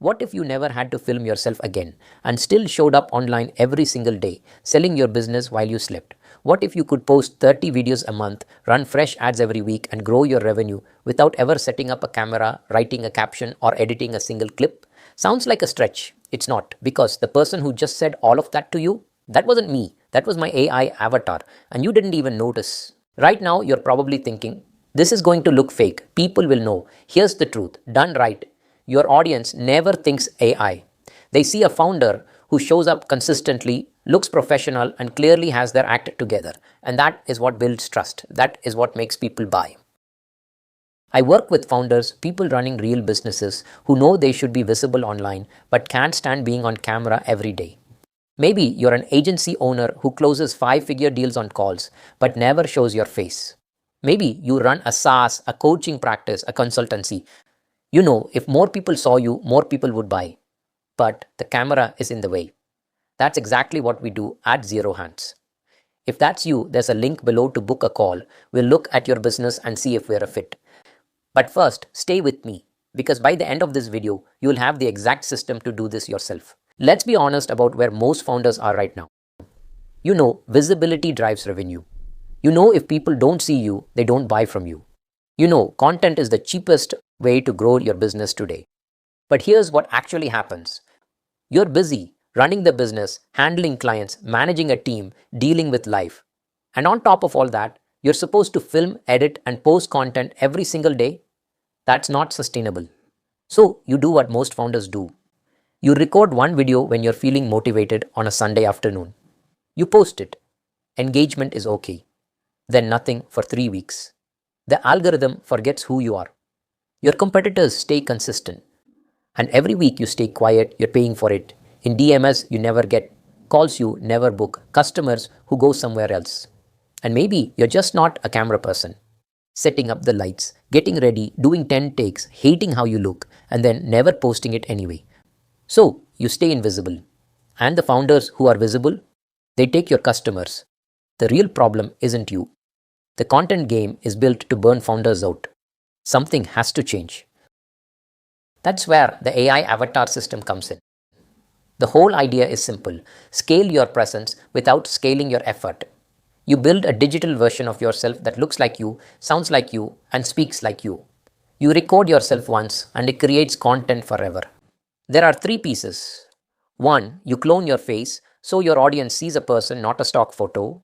What if you never had to film yourself again and still showed up online every single day, selling your business while you slept? What if you could post 30 videos a month, run fresh ads every week, and grow your revenue without ever setting up a camera, writing a caption, or editing a single clip? Sounds like a stretch. It's not, because the person who just said all of that to you, that wasn't me. That was my AI avatar, and you didn't even notice. Right now, you're probably thinking, this is going to look fake. People will know. Here's the truth. Done right, your audience never thinks AI. They see a founder who shows up consistently, looks professional, and clearly has their act together. And that is what builds trust. That is what makes people buy. I work with founders, people running real businesses who know they should be visible online but can't stand being on camera every day. Maybe you're an agency owner who closes 5-figure deals on calls but never shows your face. Maybe you run a SaaS, a coaching practice, a consultancy. You know, if more people saw you, more people would buy. But the camera is in the way. That's exactly what we do at ZeroHands. If that's you, there's a link below to book a call. We'll look at your business and see if we're a fit. But first, stay with me, because by the end of this video, you'll have the exact system to do this yourself. Let's be honest about where most founders are right now. You know, visibility drives revenue. You know, if people don't see you, they don't buy from you. You know, content is the cheapest way to grow your business today. But here's what actually happens. You're busy running the business, handling clients, managing a team, dealing with life. And on top of all that, you're supposed to film, edit, and post content every single day. That's not sustainable. So you do what most founders do. You record one video when you're feeling motivated on a Sunday afternoon. You post it. Engagement is okay. Then nothing for 3 weeks. The algorithm forgets who you are. Your competitors stay consistent. And every week you stay quiet, you're paying for it. In DMS, you never get. Calls you never book. Customers who go somewhere else. And maybe you're just not a camera person. Setting up the lights, getting ready, doing 10 takes, hating how you look, and then never posting it anyway. So you stay invisible. And the founders who are visible, they take your customers. The real problem isn't you. The content game is built to burn founders out. Something has to change. That's where the AI avatar system comes in. The whole idea is simple. Scale your presence without scaling your effort. You build a digital version of yourself that looks like you, sounds like you, and speaks like you. You record yourself once and it creates content forever. There are 3 pieces. 1, you clone your face so your audience sees a person, not a stock photo.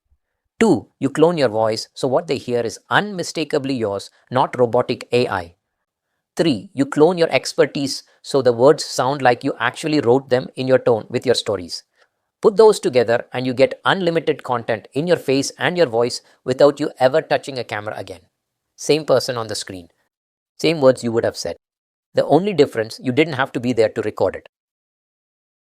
2, you clone your voice so what they hear is unmistakably yours, not robotic AI. 3, you clone your expertise so the words sound like you actually wrote them in your tone with your stories. Put those together and you get unlimited content in your face and your voice without you ever touching a camera again. Same person on the screen. Same words you would have said. The only difference, you didn't have to be there to record it.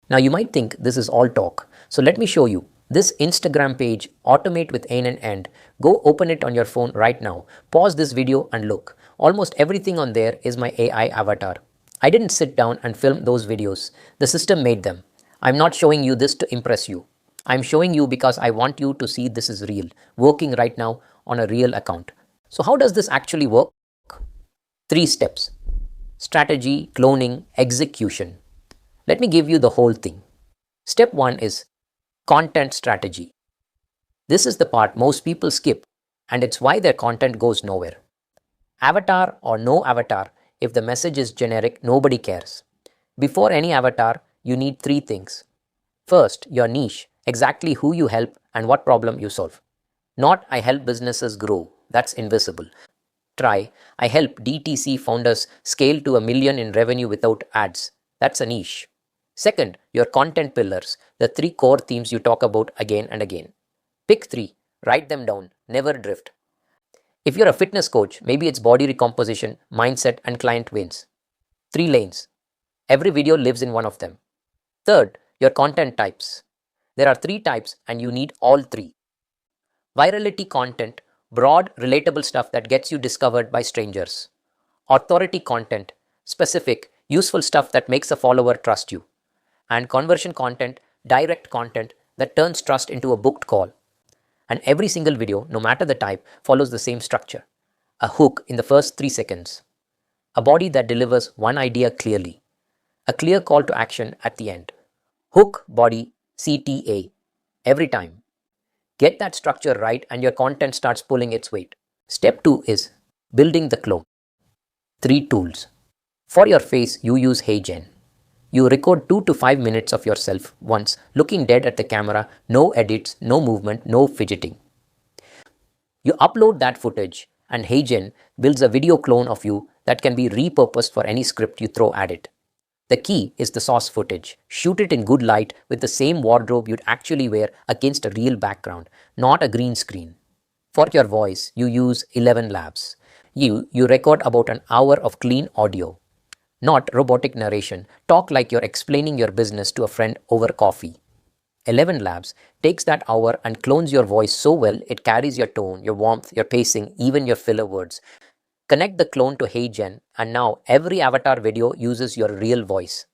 Now you might think this is all talk. So let me show you. This Instagram page, automate with end. Go open it on your phone right now. Pause this video and look. Almost everything on there is my AI avatar. I didn't sit down and film those videos. The system made them. I'm not showing you this to impress you. I'm showing you because I want you to see this is real, working right now on a real account. So how does this actually work? 3 steps. Strategy, cloning, execution. Let me give you the whole thing. Step 1 is content strategy. This is the part most people skip, and it's why their content goes nowhere. Avatar or no avatar, if the message is generic, nobody cares. Before any avatar, you need 3 things. First, your niche, exactly who you help and what problem you solve. Not I help businesses grow, that's invisible. Try, I help DTC founders scale to $1 million in revenue without ads. That's a niche. Second, your content pillars, the 3 core themes you talk about again and again. Pick 3, write them down, never drift. If you're a fitness coach, maybe it's body recomposition, mindset, and client wins. 3 lanes. Every video lives in one of them. Third, your content types. There are 3 types and you need all 3. Virality content, broad, relatable stuff that gets you discovered by strangers. Authority content, specific, useful stuff that makes a follower trust you. And conversion content, direct content that turns trust into a booked call. And every single video, no matter the type, follows the same structure. A hook in the first 3 seconds. A body that delivers one idea clearly. A clear call to action at the end. Hook, body, CTA. Every time. Get that structure right and your content starts pulling its weight. Step 2 is building the clone. 3 tools. For your face, you use HeyGen. You record 2 to 5 minutes of yourself once, looking dead at the camera, no edits, no movement, no fidgeting. You upload that footage and HeyGen builds a video clone of you that can be repurposed for any script you throw at it. The key is the source footage. Shoot it in good light with the same wardrobe you'd actually wear against a real background, not a green screen. For your voice, you use ElevenLabs. You record about an hour of clean audio, not robotic narration. Talk like you're explaining your business to a friend over coffee. ElevenLabs takes that hour and clones your voice so well it carries your tone, your warmth, your pacing, even your filler words. Connect the clone to HeyGen and now every avatar video uses your real voice.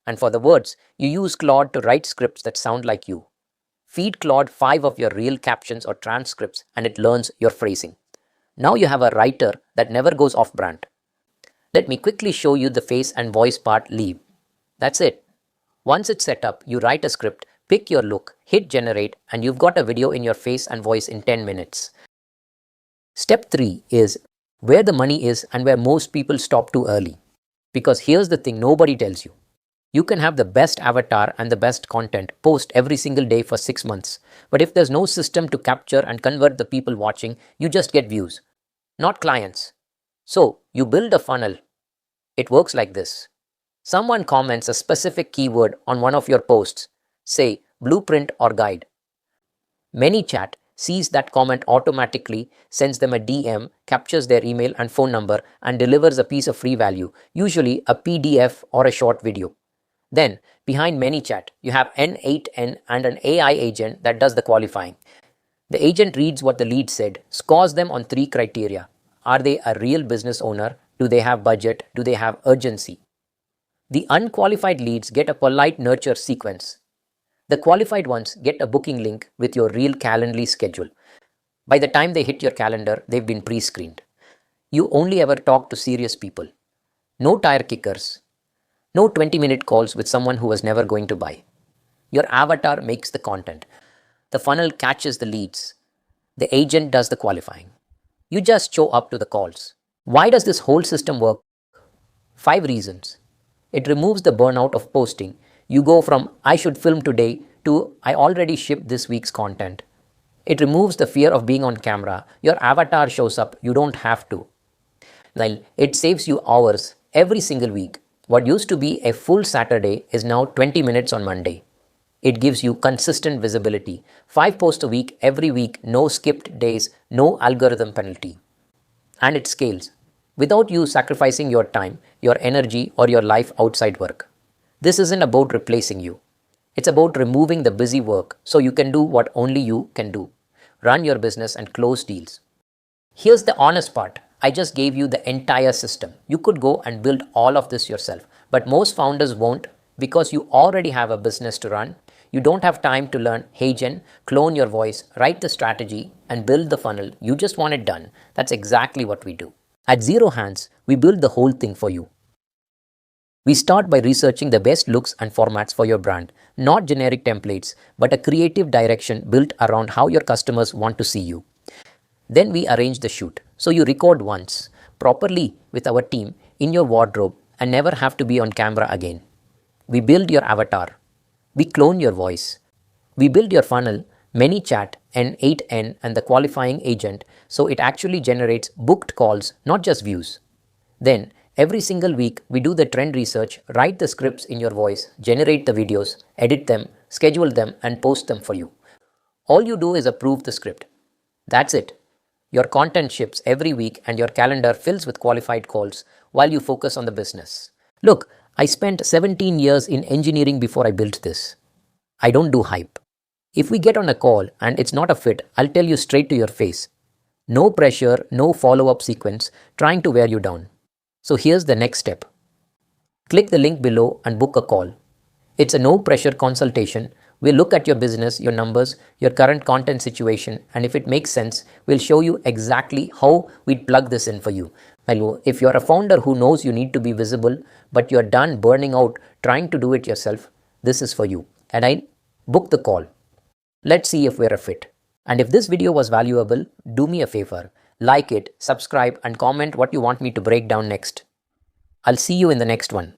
And for the words, you use Claude to write scripts that sound like you. Feed Claude 5 of your real captions or transcripts and it learns your phrasing. Now you have a writer that never goes off brand. Let me quickly show you the face and voice part leave. That's it. Once it's set up, you write a script, pick your look, hit generate, and you've got a video in your face and voice in 10 minutes. Step 3 is where the money is and where most people stop too early. Because here's the thing nobody tells you. You can have the best avatar and the best content, post every single day for 6 months. But if there's no system to capture and convert the people watching, you just get views, not clients. So you build a funnel. It works like this. Someone comments a specific keyword on one of your posts, say blueprint or guide. ManyChat sees that comment automatically, sends them a DM, captures their email and phone number, and delivers a piece of free value, usually a PDF or a short video. Then, behind ManyChat, you have N8N and an AI agent that does the qualifying. The agent reads what the lead said, scores them on 3 criteria. Are they a real business owner? Do they have budget? Do they have urgency? The unqualified leads get a polite nurture sequence. The qualified ones get a booking link with your real Calendly schedule. By the time they hit your calendar, they've been pre-screened. You only ever talk to serious people. No tire kickers. No 20-minute calls with someone who was never going to buy. Your avatar makes the content. The funnel catches the leads. The agent does the qualifying. You just show up to the calls. Why does this whole system work? 5 reasons. It removes the burnout of posting. You go from I should film today to I already shipped this week's content. It removes the fear of being on camera. Your avatar shows up. You don't have to. Then it saves you hours every single week. What used to be a full Saturday is now 20 minutes on Monday. It gives you consistent visibility. 5 posts a week, every week, no skipped days, no algorithm penalty. And it scales without you sacrificing your time, your energy, or your life outside work. This isn't about replacing you. It's about removing the busy work so you can do what only you can do. Run your business and close deals. Here's the honest part. I just gave you the entire system. You could go and build all of this yourself, but most founders won't because you already have a business to run. You don't have time to learn HeyGen, clone your voice, write the strategy, and build the funnel. You just want it done. That's exactly what we do. At ZeroHands, we build the whole thing for you. We start by researching the best looks and formats for your brand, not generic templates, but a creative direction built around how your customers want to see you. Then we arrange the shoot. So you record once, properly with our team, in your wardrobe, and never have to be on camera again. We build your avatar. We clone your voice. We build your funnel, ManyChat, N8N, and the qualifying agent, so it actually generates booked calls, not just views. Then, every single week, we do the trend research, write the scripts in your voice, generate the videos, edit them, schedule them, and post them for you. All you do is approve the script. That's it. Your content ships every week and your calendar fills with qualified calls while you focus on the business. Look, I spent 17 years in engineering before I built this. I don't do hype. If we get on a call and it's not a fit, I'll tell you straight to your face. No pressure, no follow-up sequence trying to wear you down. So here's the next step. Click the link below and book a call. It's a no-pressure consultation. We'll look at your business, your numbers, your current content situation, and if it makes sense, we'll show you exactly how we'd plug this in for you. If you're a founder who knows you need to be visible, but you're done burning out trying to do it yourself, this is for you. And I book the call. Let's see if we're a fit. And if this video was valuable, do me a favor, like it, subscribe, and comment what you want me to break down next. I'll see you in the next one.